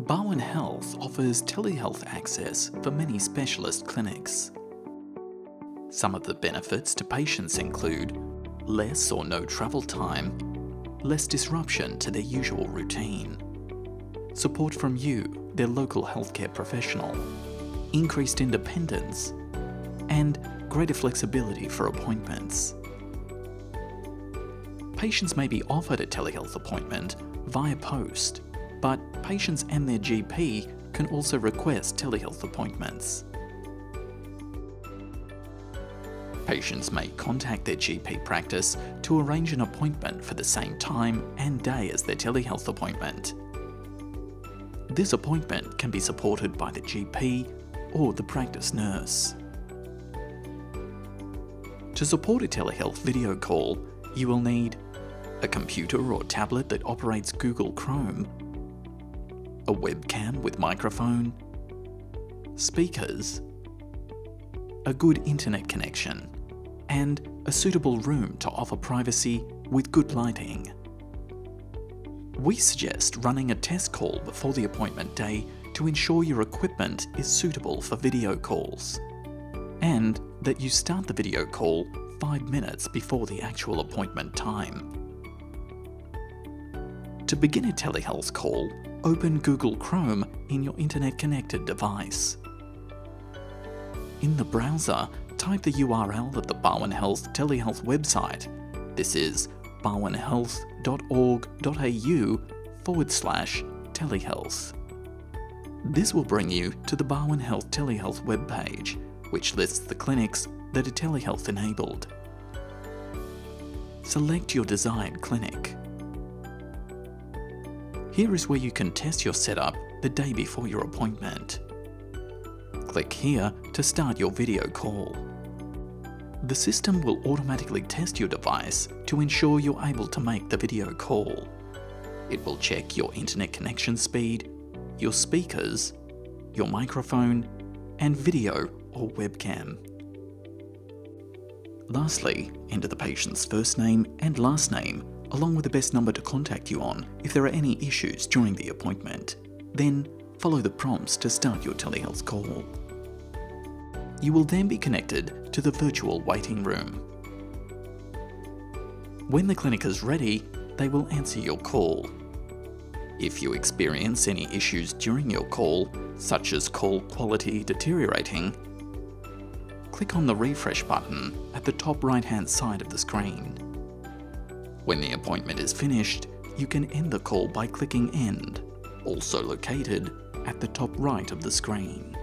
Barwon Health offers telehealth access for many specialist clinics. Some of the benefits to patients include less or no travel time, less disruption to their usual routine, support from you, their local healthcare professional, increased independence, and greater flexibility for appointments. Patients may be offered a telehealth appointment via post, but patients and their GP can also request telehealth appointments. Patients may contact their GP practice to arrange an appointment for the same time and day as their telehealth appointment. This appointment can be supported by the GP or the practice nurse. To support a telehealth video call, you will need a computer or tablet that operates Google Chrome, a webcam with microphone, speakers, a good internet connection, and a suitable room to offer privacy with good lighting. We suggest running a test call before the appointment day to ensure your equipment is suitable for video calls, and that you start the video call 5 minutes before the actual appointment time. To begin a telehealth call, open Google Chrome in your internet-connected device. In the browser, type the URL of the Barwon Health telehealth website. This is barwonhealth.org.au/telehealth. This will bring you to the Barwon Health telehealth webpage, which lists the clinics that are telehealth enabled. Select your desired clinic. Here is where you can test your setup the day before your appointment. Click here to start your video call. The system will automatically test your device to ensure you're able to make the video call. It will check your internet connection speed, your speakers, your microphone, and video or webcam. Lastly, enter the patient's first name and last name, along with the best number to contact you on if there are any issues during the appointment. Then follow the prompts to start your telehealth call. You will then be connected to the virtual waiting room. When the clinic is ready, they will answer your call. If you experience any issues during your call, such as call quality deteriorating, click on the refresh button at the top right-hand side of the screen. When the appointment is finished, you can end the call by clicking End, also located at the top right of the screen.